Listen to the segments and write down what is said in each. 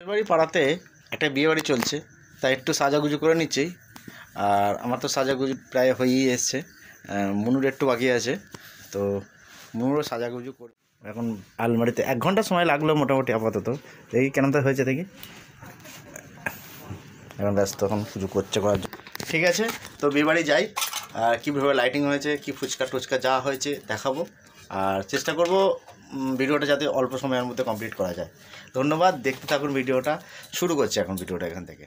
বাড়ি পাড়াতে একটা বিয়ে বাড়ি চলছে, তাই একটু সাজাগুজু করে নিচ্ছি। আর আমার তো সাজাগুজু প্রায় হয়েই এসছে, মনুর একটু বাকি আছে। তো মনুরও সাজাগুজু করে এখন আলমারিতে 1 ঘন্টা সময় লাগলো মোটামুটি আপাতত। দেখি কেন তো হয়েছে দেখি। এখন ব্যস্ত, এখন পুজো করছে করার জন্য। ঠিক আছে, তো বিয়ে বাড়ি যাই, আর কীভাবে লাইটিং হয়েছে, কী ফুচকা টুচকা যা হয়েছে দেখাবো। আর চেষ্টা করব ভিডিওটা যাতে অল্প সময়ের মধ্যে কমপ্লিট করা যায়। ধন্যবাদ, দেখতে থাকুন ভিডিওটা। শুরু করছি এখন ভিডিওটা এখান থেকে।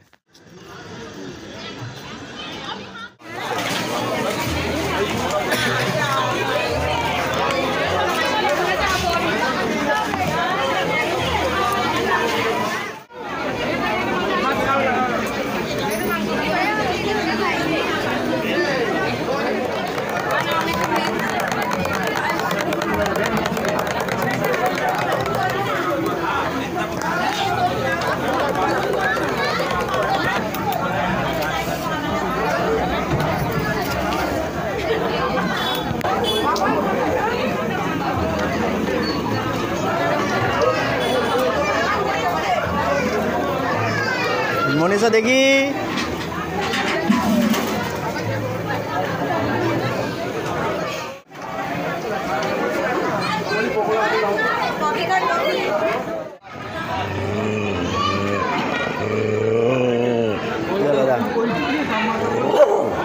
মনীষা দেখি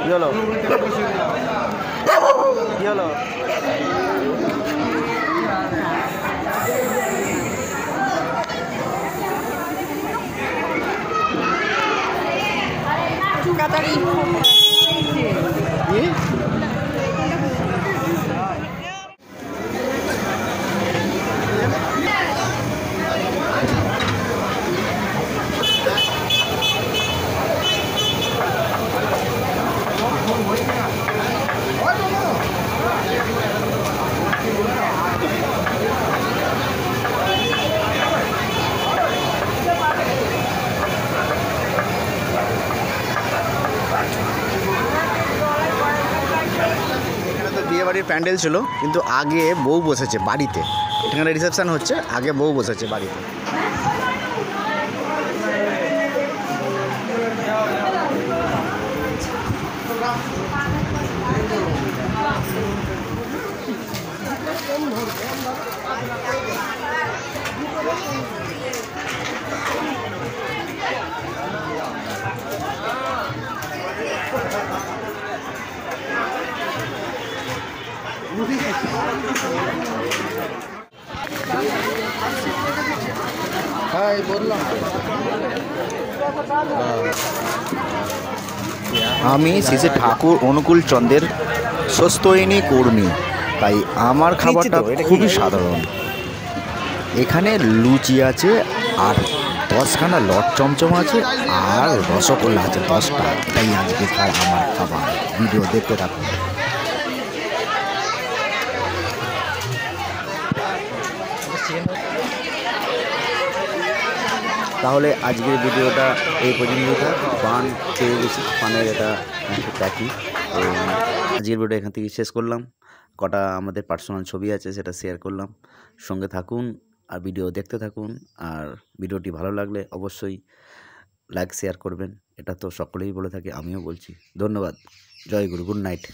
কি হলো বিয়ে বাড়ির প্যান্ডেল ছিল, কিন্তু আগে বউ বসেছে বাড়িতে। এখানে রিসেপশন হচ্ছে, আগে বউ বসেছে বাড়িতে। আমি শ্রী ঠাকুর অনুকূল চন্দ্রের স্বস্তিনী কর্মী, তাই আমার খাবারটা খুবই সাধারণ। এখানে লুচি আছে, আর 10খানা লট চমচম আছে, আর রসগোল্লা আছে 10টা। তাই আজকে আমার খাবার, ভিডিও দেখতে থাকুন। তাহলে আজকের ভিডিওটা এই পর্যন্তই থাক। পান পেয়ে গেছি, পানের এটা প্যাকি। তো আজকের ভিডিও এখান থেকে শেষ করলাম। কটা আমাদের পার্সোনাল ছবি আছে, সেটা শেয়ার করলাম। সঙ্গে থাকুন আর ভিডিও দেখতে থাকুন। আর ভিডিওটি ভালো লাগলে অবশ্যই লাইক শেয়ার করবেন, এটা তো সকলেই বলে থাকে, আমিও বলছি। ধন্যবাদ, জয় গুরু, গুড নাইট।